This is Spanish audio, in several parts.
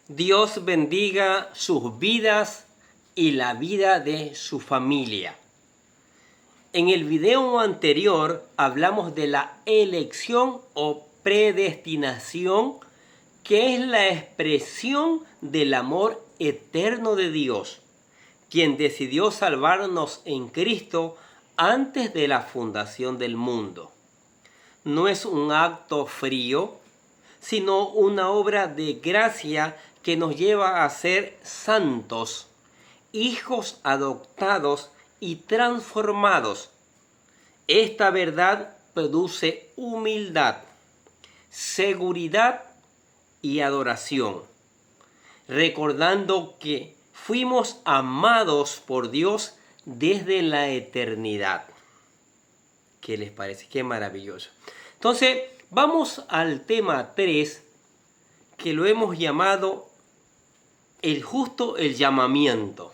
Dios bendiga sus vidas y la vida de su familia. En el video anterior hablamos de la elección o predestinación, que es la expresión del amor eterno de Dios, quien decidió salvarnos en Cristo antes de la fundación del mundo. No es un acto frío, sino una obra de gracia que nos lleva a ser santos, hijos adoptados y transformados. Esta verdad produce humildad, seguridad y adoración, recordando que fuimos amados por Dios desde la eternidad. ¿Qué les parece? Qué maravilloso. Entonces, vamos al tema 3, que lo hemos llamado el llamamiento.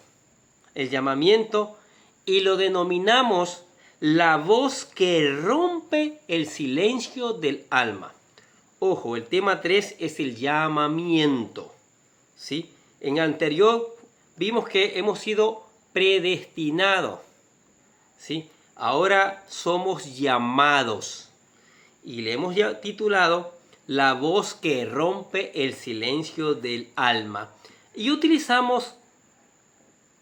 El llamamiento, y lo denominamos la voz que rompe el silencio del alma. Ojo, el tema 3 es el llamamiento, ¿sí? En el anterior vimos que hemos sido predestinados, ¿sí? Ahora somos llamados. Y le hemos ya titulado La voz que rompe el silencio del alma. Y utilizamos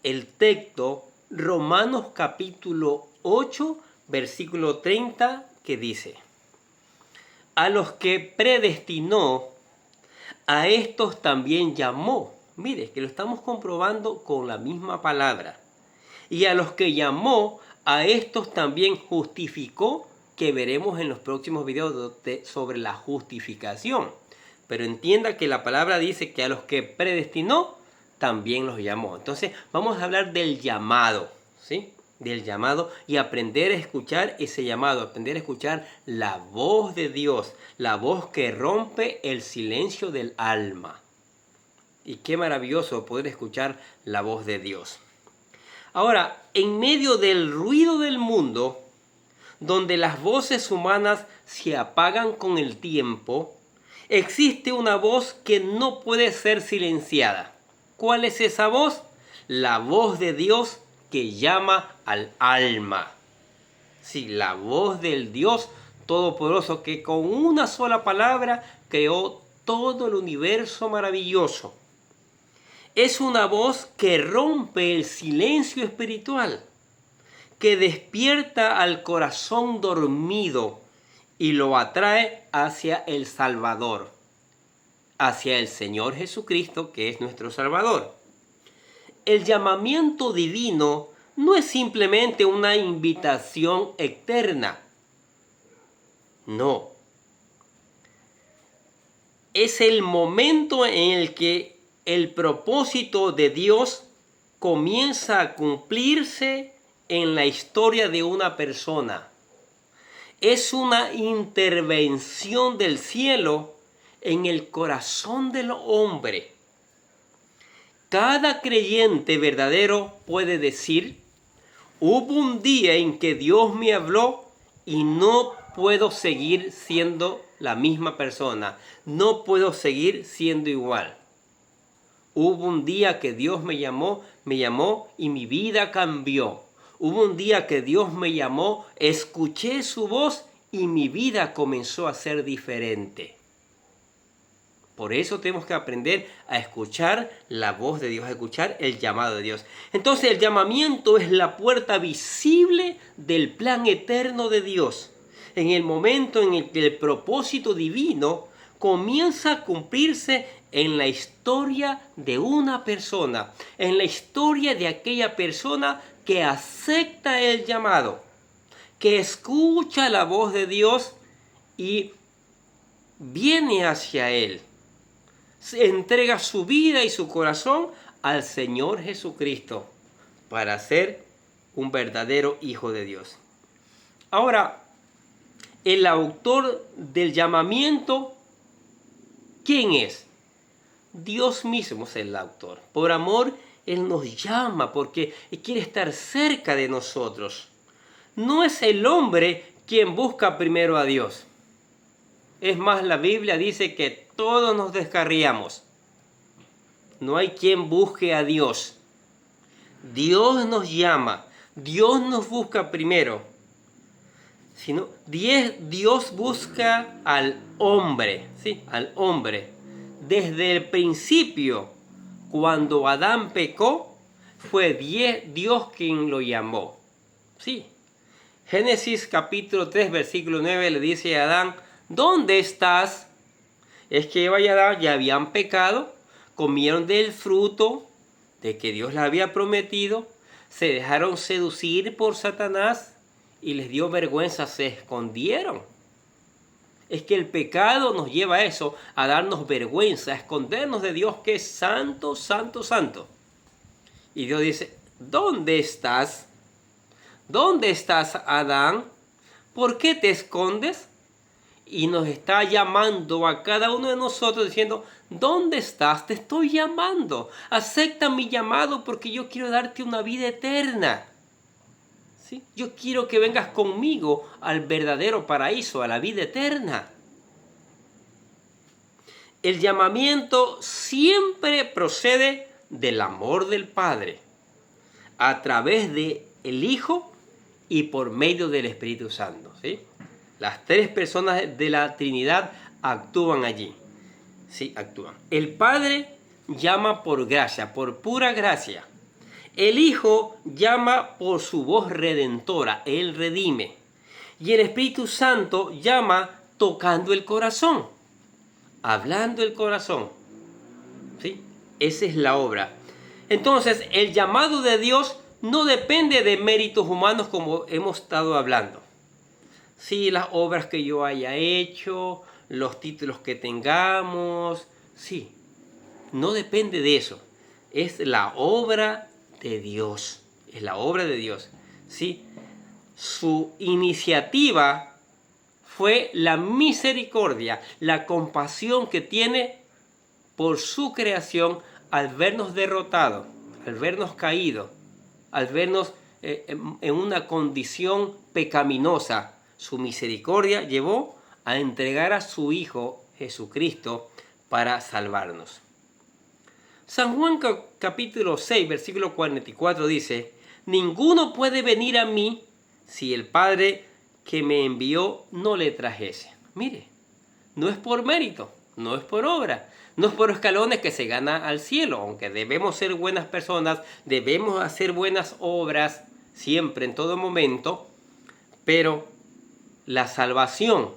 el texto Romanos capítulo 8, versículo 30, que dice: a los que predestinó, a estos también llamó. Mire, que lo estamos comprobando con la misma palabra. Y a los que llamó, a estos también justificó, que veremos en los próximos videos sobre la justificación. Pero entienda que la palabra dice que a los que predestinó, también los llamó. Entonces vamos a hablar del llamado, ¿sí? Del llamado, y aprender a escuchar ese llamado, aprender a escuchar la voz de Dios, la voz que rompe el silencio del alma. Y qué maravilloso poder escuchar la voz de Dios. Ahora, en medio del ruido del mundo, donde las voces humanas se apagan con el tiempo, existe una voz que no puede ser silenciada. ¿Cuál es esa voz? La voz de Dios que llama al alma. Sí, la voz del Dios Todopoderoso, que con una sola palabra creó todo el universo maravilloso. Es una voz que rompe el silencio espiritual, que despierta al corazón dormido y lo atrae hacia el Salvador, hacia el Señor Jesucristo, que es nuestro Salvador. El llamamiento divino no es simplemente una invitación eterna. No. Es el momento en el que el propósito de Dios comienza a cumplirse en la historia de una persona. Es una intervención del cielo en el corazón del hombre. Cada creyente verdadero puede decir: hubo un día en que Dios me habló y no puedo seguir siendo la misma persona. No puedo seguir siendo igual. Hubo un día que Dios me llamó y mi vida cambió. Hubo un día que Dios me llamó, escuché su voz y mi vida comenzó a ser diferente. Por eso tenemos que aprender a escuchar la voz de Dios, a escuchar el llamado de Dios. Entonces el llamamiento es la puerta visible del plan eterno de Dios. En el momento en el que el propósito divino comienza a cumplirse en la historia de una persona, en la historia de aquella persona que acepta el llamado, que escucha la voz de Dios y viene hacia Él. Se entrega su vida y su corazón al Señor Jesucristo para ser un verdadero hijo de Dios. Ahora, el autor del llamamiento, ¿quién es? Dios mismo es el autor. Por amor, Él nos llama porque quiere estar cerca de nosotros. No es el hombre quien busca primero a Dios. Es más, la Biblia dice que todos nos descarriamos. no hay quien busque a Dios. Dios nos llama, Dios nos busca primero. Sino, Dios busca al hombre, ¿sí? Al hombre. Desde el principio, cuando Adán pecó, fue Dios quien lo llamó. Sí. Génesis capítulo 3, versículo 9 le dice a Adán, ¿dónde estás? Es que Eva y Adán ya habían pecado, comieron del fruto de que Dios les había prometido, se dejaron seducir por Satanás y les dio vergüenza, se escondieron. Es que el pecado nos lleva a eso, a darnos vergüenza, a escondernos de Dios que es santo, santo, santo. Y Dios dice, ¿dónde estás? ¿Dónde estás, Adán? ¿Por qué te escondes? Y nos está llamando a cada uno de nosotros diciendo, ¿dónde estás? Te estoy llamando. Acepta mi llamado porque yo quiero darte una vida eterna. ¿Sí? Yo quiero que vengas conmigo al verdadero paraíso, a la vida eterna. El llamamiento siempre procede del amor del Padre, a través del Hijo y por medio del Espíritu Santo. ¿Sí? Las tres personas de la Trinidad actúan allí. Sí, actúan. El Padre llama por gracia, por pura gracia. El Hijo llama por su voz redentora, Él redime. Y el Espíritu Santo llama tocando el corazón, hablando el corazón. ¿Sí? Esa es la obra. Entonces, el llamado de Dios no depende de méritos humanos como hemos estado hablando. Sí, las obras que yo haya hecho, los títulos que tengamos, sí, no depende de eso. Es la obra de Dios, es la obra de Dios. Sí, su iniciativa fue la misericordia, la compasión que tiene por su creación al vernos derrotados, al vernos caídos, al vernos en una condición pecaminosa. Su misericordia llevó a entregar a su Hijo Jesucristo para salvarnos. San Juan capítulo 6, versículo 44 dice, ninguno puede venir a mí si el Padre que me envió no le trajese. Mire, no es por mérito, no es por obra, no es por escalones que se gana al cielo, aunque debemos ser buenas personas, debemos hacer buenas obras siempre, en todo momento, pero la salvación,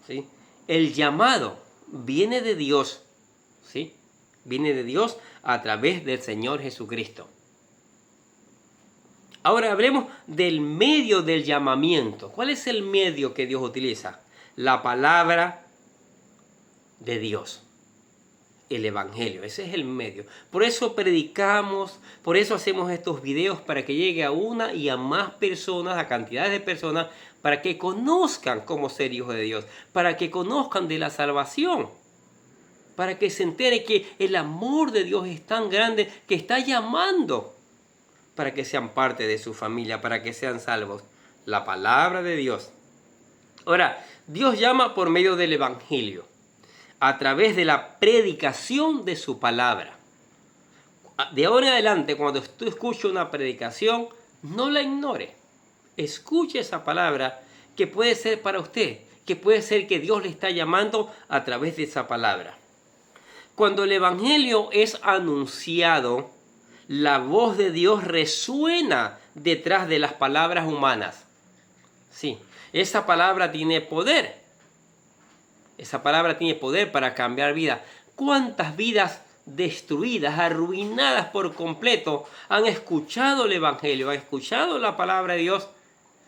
¿sí? El llamado viene de Dios, ¿sí? Viene de Dios a través del Señor Jesucristo. Ahora hablemos del medio del llamamiento. ¿Cuál es el medio que Dios utiliza? La palabra de Dios. El Evangelio, ese es el medio. Por eso predicamos, por eso hacemos estos videos para que llegue a una y a más personas, a cantidades de personas, para que conozcan cómo ser hijos de Dios, para que conozcan de la salvación, para que se entere que el amor de Dios es tan grande que está llamando para que sean parte de su familia, para que sean salvos. La palabra de Dios. Ahora, Dios llama por medio del Evangelio, a través de la predicación de su palabra. De ahora en adelante, cuando tú escuches una predicación, no la ignore. Escuche esa palabra que puede ser para usted, que puede ser que Dios le está llamando a través de esa palabra. Cuando el Evangelio es anunciado, la voz de Dios resuena detrás de las palabras humanas. Sí, esa palabra tiene poder. Esa palabra tiene poder para cambiar vidas. ¿Cuántas vidas destruidas, arruinadas por completo, han escuchado el Evangelio, han escuchado la palabra de Dios,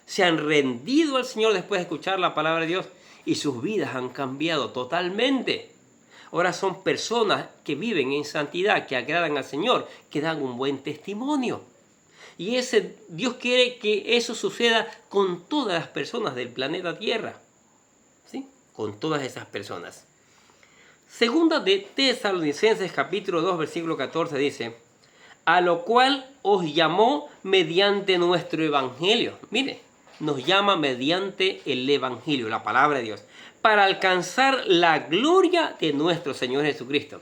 se han rendido al Señor después de escuchar la palabra de Dios y sus vidas han cambiado totalmente? Ahora son personas que viven en santidad, que agradan al Señor, que dan un buen testimonio. Y Dios quiere que eso suceda con todas las personas del planeta Tierra. ¿Sí? Con todas esas personas. Segunda de Tesalonicenses capítulo 2 versículo 14 dice, a lo cual os llamó mediante nuestro evangelio. Mire, nos llama mediante el evangelio, la palabra de Dios, para alcanzar la gloria de nuestro Señor Jesucristo.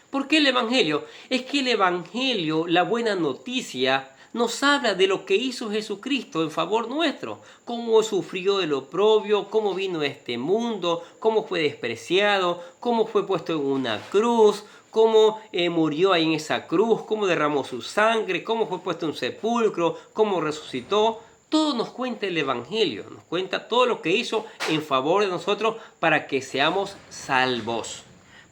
¿Por qué el Evangelio? Es que el Evangelio, la buena noticia, nos habla de lo que hizo Jesucristo en favor nuestro, cómo sufrió el oprobio, cómo vino a este mundo, cómo fue despreciado, cómo fue puesto en una cruz, cómo murió ahí en esa cruz, cómo derramó su sangre, cómo fue puesto en un sepulcro, cómo resucitó. Todo nos cuenta el Evangelio, nos cuenta todo lo que hizo en favor de nosotros para que seamos salvos,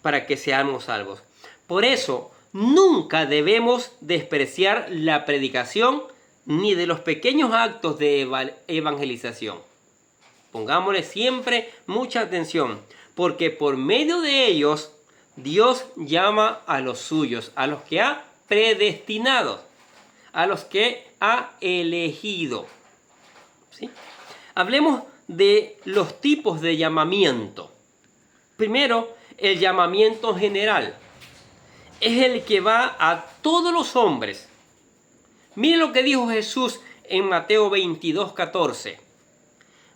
para que seamos salvos. Por eso, nunca debemos despreciar la predicación ni de los pequeños actos de evangelización. Pongámosle siempre mucha atención, porque por medio de ellos Dios llama a los suyos, a los que ha predestinado, a los que ha elegido. ¿Sí? Hablemos de los tipos de llamamiento. Primero, el llamamiento general. Es el que va a todos los hombres. Miren lo que dijo Jesús en Mateo 22:14.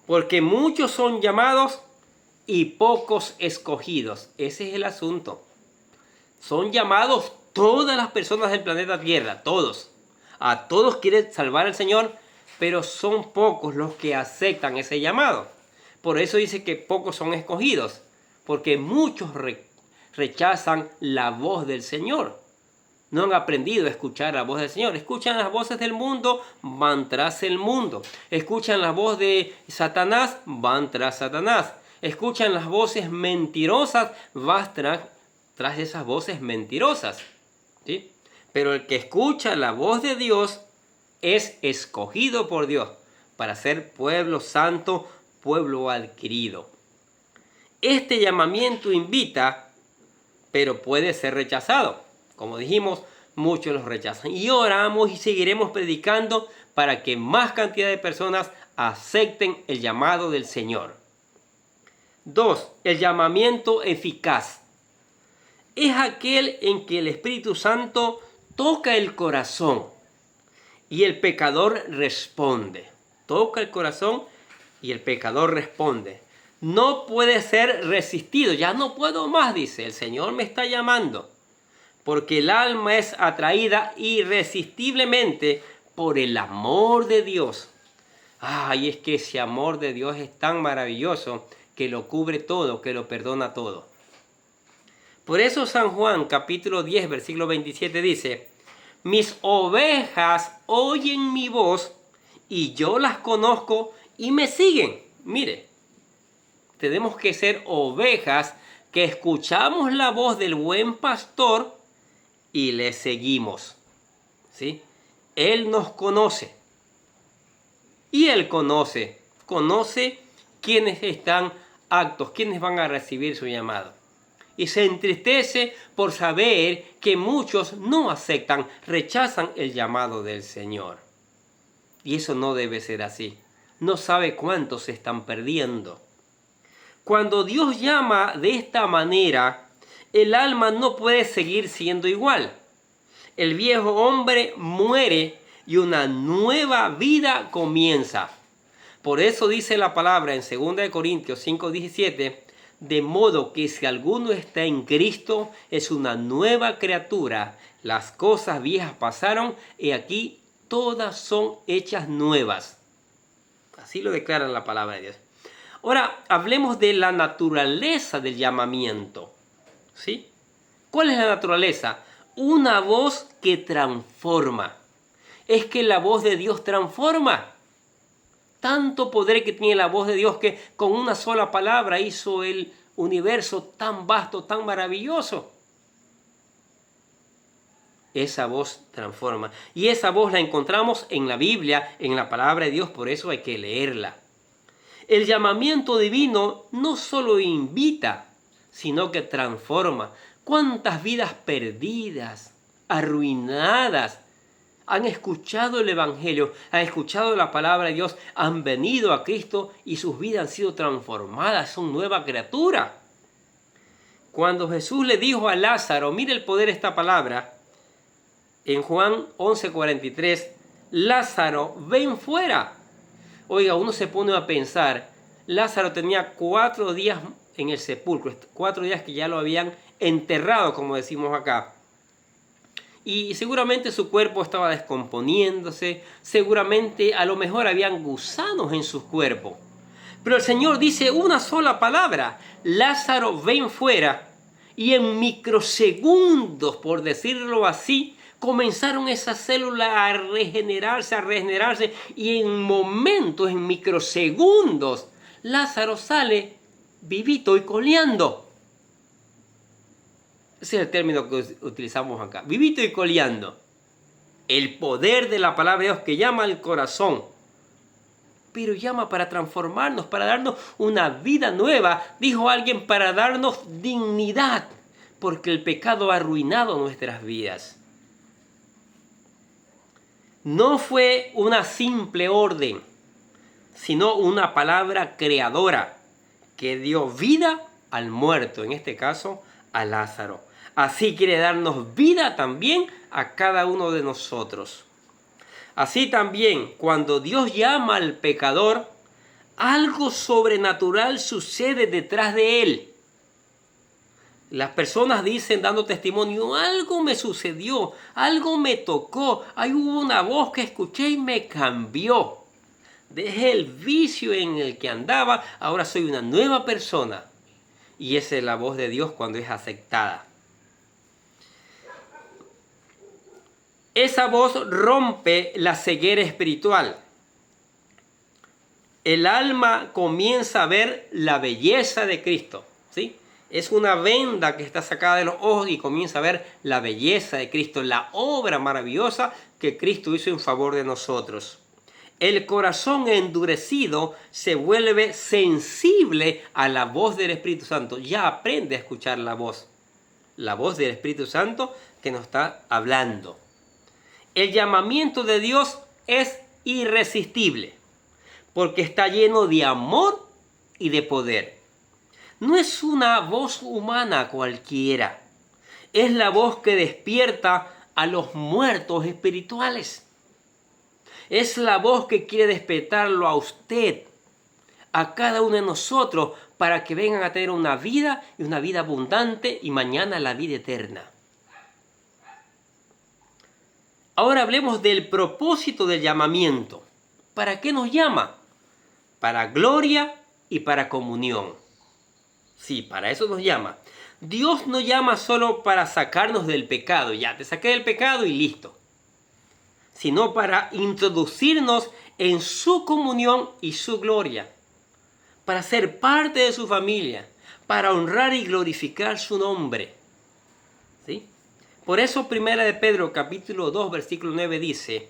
Porque muchos son llamados y pocos escogidos. Ese es el asunto. Son llamados todas las personas del planeta Tierra, todos. A todos quiere salvar el Señor, pero son pocos los que aceptan ese llamado. Por eso dice que pocos son escogidos, porque muchos rechazan la voz del Señor. No han aprendido a escuchar la voz del Señor. Escuchan las voces del mundo, van tras el mundo. Escuchan la voz de Satanás, van tras Satanás. Escuchan las voces mentirosas, vas tras esas voces mentirosas. ¿Sí? Pero el que escucha la voz de Dios es escogido por Dios para ser pueblo santo, pueblo adquirido. Este llamamiento invita, pero puede ser rechazado. Como dijimos, muchos los rechazan. Y oramos y seguiremos predicando para que más cantidad de personas acepten el llamado del Señor. 2. El llamamiento eficaz. Es aquel en que el Espíritu Santo toca el corazón y el pecador responde. Toca el corazón y el pecador responde. No puede ser resistido. Ya no puedo más, dice. El Señor me está llamando. Porque el alma es atraída irresistiblemente por el amor de Dios. Ay, es que ese amor de Dios es tan maravilloso que lo cubre todo, que lo perdona todo. Por eso San Juan, capítulo 10, versículo 27 dice: mis ovejas oyen mi voz y yo las conozco y me siguen. Mire, tenemos que ser ovejas que escuchamos la voz del buen pastor y le seguimos. ¿Sí? Él nos conoce. Y Él conoce quienes están aptos, quienes van a recibir su llamado. Y se entristece por saber que muchos no aceptan, rechazan el llamado del Señor. Y eso no debe ser así. No sabe cuántos se están perdiendo. Cuando Dios llama de esta manera, el alma no puede seguir siendo igual. El viejo hombre muere y una nueva vida comienza. Por eso dice la palabra en 2 Corintios 5:17, de modo que si alguno está en Cristo, es una nueva criatura. Las cosas viejas pasaron y aquí todas son hechas nuevas. Así lo declara la palabra de Dios. Ahora, hablemos de la naturaleza del llamamiento. ¿Sí? ¿Cuál es la naturaleza? Una voz que transforma. Es que la voz de Dios transforma. Tanto poder que tiene la voz de Dios que con una sola palabra hizo el universo tan vasto, tan maravilloso. Esa voz transforma. Y esa voz la encontramos en la Biblia, en la palabra de Dios, por eso hay que leerla. El llamamiento divino no solo invita, sino que transforma. ¿Cuántas vidas perdidas, arruinadas, han escuchado el Evangelio, han escuchado la palabra de Dios, han venido a Cristo y sus vidas han sido transformadas, son nueva criatura? Cuando Jesús le dijo a Lázaro, mire el poder de esta palabra, en Juan 11:43, Lázaro, ven fuera. Oiga, uno se pone a pensar, Lázaro tenía 4 días en el sepulcro, 4 días que ya lo habían enterrado, como decimos acá. Y seguramente su cuerpo estaba descomponiéndose, seguramente a lo mejor habían gusanos en su cuerpo. Pero el Señor dice una sola palabra: Lázaro, ven fuera. Y en microsegundos, por decirlo así, comenzaron esas células a regenerarse, y en momentos, en microsegundos, Lázaro sale vivito y coleando. Ese es el término que utilizamos acá, vivito y coleando. El poder de la palabra de Dios que llama al corazón, pero llama para transformarnos, para darnos una vida nueva. Dijo alguien: para darnos dignidad, porque el pecado ha arruinado nuestras vidas. No fue una simple orden, sino una palabra creadora que dio vida al muerto, en este caso a Lázaro. Así quiere darnos vida también a cada uno de nosotros. Así también, cuando Dios llama al pecador, algo sobrenatural sucede detrás de él. Las personas dicen, dando testimonio: algo me sucedió, algo me tocó, ahí hubo una voz que escuché y me cambió. Dejé el vicio en el que andaba, ahora soy una nueva persona. Y esa es la voz de Dios cuando es aceptada. Esa voz rompe la ceguera espiritual. El alma comienza a ver la belleza de Cristo, ¿sí? Es una venda que está sacada de los ojos y comienza a ver la belleza de Cristo, la obra maravillosa que Cristo hizo en favor de nosotros. El corazón endurecido se vuelve sensible a la voz del Espíritu Santo. Ya aprende a escuchar la voz del Espíritu Santo que nos está hablando. El llamamiento de Dios es irresistible, porque está lleno de amor y de poder. No es una voz humana cualquiera, es la voz que despierta a los muertos espirituales. Es la voz que quiere despertarlo a usted, a cada uno de nosotros, para que vengan a tener una vida, y una vida abundante, y mañana la vida eterna. Ahora hablemos del propósito del llamamiento. ¿Para qué nos llama? Para gloria y para comunión. Sí, para eso nos llama. Dios no llama solo para sacarnos del pecado. Ya, te saqué del pecado y listo. Sino para introducirnos en su comunión y su gloria. Para ser parte de su familia. Para honrar y glorificar su nombre. ¿Sí? Por eso 1 de Pedro capítulo 2 versículo 9 dice: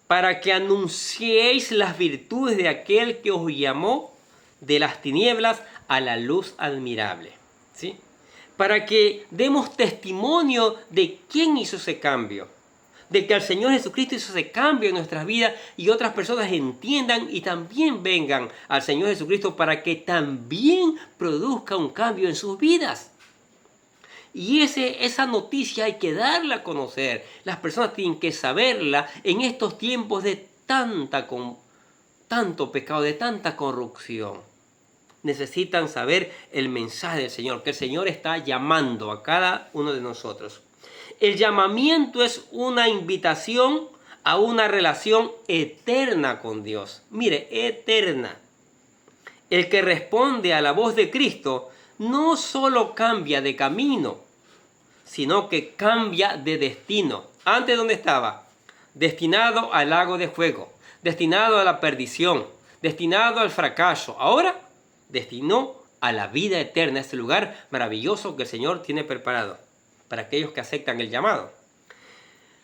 para que anunciéis las virtudes de aquel que os llamó de las tinieblas a la luz admirable. ¿Sí? Para que demos testimonio de quién hizo ese cambio, de que el Señor Jesucristo hizo ese cambio en nuestras vidas, y otras personas entiendan y también vengan al Señor Jesucristo para que también produzca un cambio en sus vidas. Y esa noticia hay que darla a conocer. Las personas tienen que saberla en estos tiempos de tanto pecado, de tanta corrupción. Necesitan saber el mensaje del Señor, que el Señor está llamando a cada uno de nosotros. El llamamiento es una invitación a una relación eterna con Dios. Mire, eterna. El que responde a la voz de Cristo no solo cambia de camino, sino que cambia de destino. Antes, ¿dónde estaba? Destinado al lago de fuego, destinado a la perdición, destinado al fracaso. Ahora, destinó a la vida eterna, este lugar maravilloso que el Señor tiene preparado para aquellos que aceptan el llamado.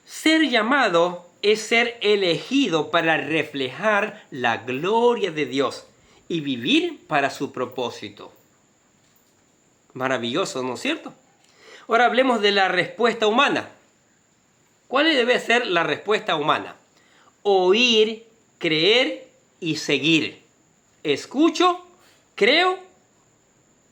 Ser llamado es ser elegido para reflejar la gloria de Dios y vivir para su propósito. Maravilloso, ¿no es cierto? Ahora hablemos de la respuesta humana. ¿Cuál debe ser la respuesta humana? Oír, creer y seguir. Escucho, creo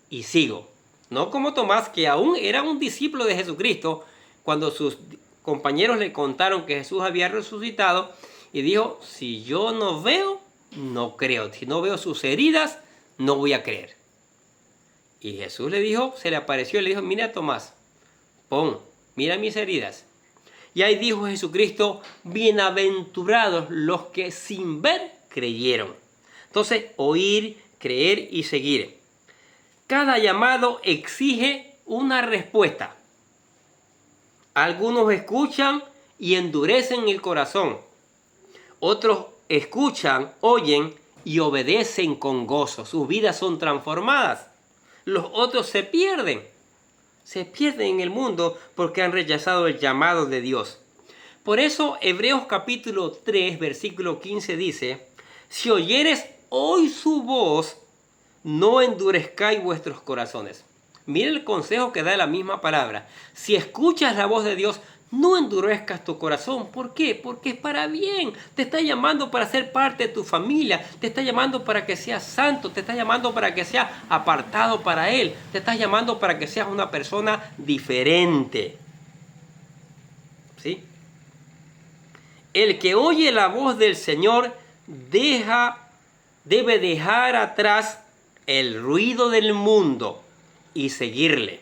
y sigo. No como Tomás, que aún era un discípulo de Jesucristo, cuando sus compañeros le contaron que Jesús había resucitado, y dijo: si yo no veo, no creo. Si no veo sus heridas, no voy a creer. Y Jesús le dijo, se le apareció y le dijo, mira Tomás, mira mis heridas. Y ahí dijo Jesucristo, bienaventurados los que sin ver creyeron. Entonces, oír, creer y seguir. Cada llamado exige una respuesta. Algunos escuchan y endurecen el corazón. Otros escuchan, oyen y obedecen con gozo. Sus vidas son transformadas. Los otros se pierden en el mundo porque han rechazado el llamado de Dios. Por eso Hebreos capítulo 3, versículo 15 dice, si oyeres hoy su voz, no endurezcáis vuestros corazones. Mira el consejo que da la misma palabra. Si escuchas la voz de Dios, no endurezcas tu corazón. ¿Por qué? Porque es para bien. Te está llamando para ser parte de tu familia. Te está llamando para que seas santo. Te está llamando para que seas apartado para Él. Te está llamando para que seas una persona diferente. ¿Sí? El que oye la voz del Señor debe dejar atrás el ruido del mundo y seguirle.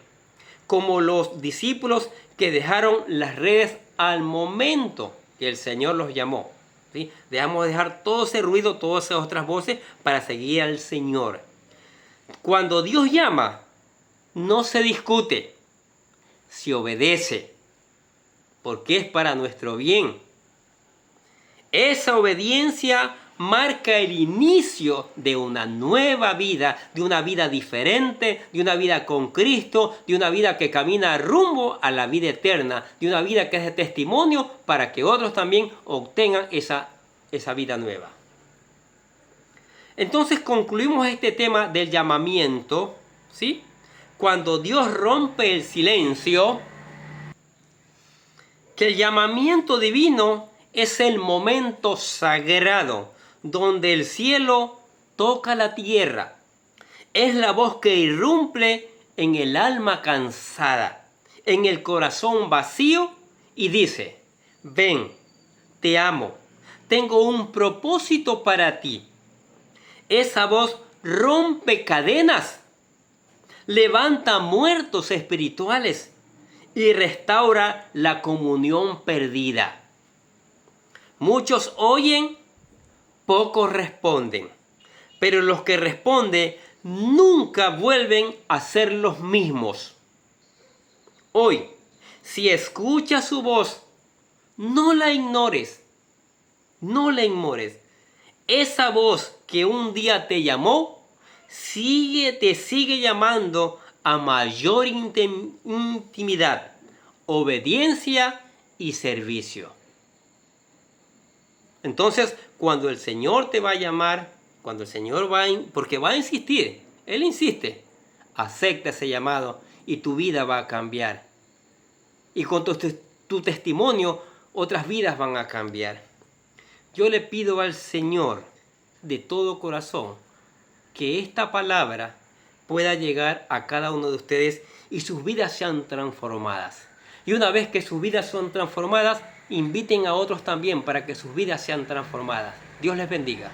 Como los discípulos que dejaron las redes al momento que el Señor los llamó. ¿Sí? Dejamos de dejar todo ese ruido, todas esas otras voces para seguir al Señor. Cuando Dios llama, no se discute, se obedece, porque es para nuestro bien. Esa obediencia marca el inicio de una nueva vida, de una vida diferente, de una vida con Cristo, de una vida que camina rumbo a la vida eterna, de una vida que es de testimonio para que otros también obtengan esa vida nueva. Entonces concluimos este tema del llamamiento, ¿sí? Cuando Dios rompe el silencio, que el llamamiento divino es el momento sagrado donde el cielo toca la tierra. Es la voz que irrumpe en el alma cansada, en el corazón vacío y dice, ven, te amo, tengo un propósito para ti. Esa voz rompe cadenas, levanta muertos espirituales y restaura la comunión perdida. Muchos oyen, pocos responden, pero los que responden nunca vuelven a ser los mismos. Hoy, si escuchas su voz, no la ignores, Esa voz que un día te llamó, te sigue llamando a mayor intimidad, obediencia y servicio. Entonces, cuando el Señor te va a llamar, cuando el Señor porque va a insistir, Él insiste, acepta ese llamado y tu vida va a cambiar. Y con tu testimonio, otras vidas van a cambiar. Yo le pido al Señor de todo corazón que esta palabra pueda llegar a cada uno de ustedes y sus vidas sean transformadas. Y una vez que sus vidas son transformadas, inviten a otros también para que sus vidas sean transformadas. Dios les bendiga.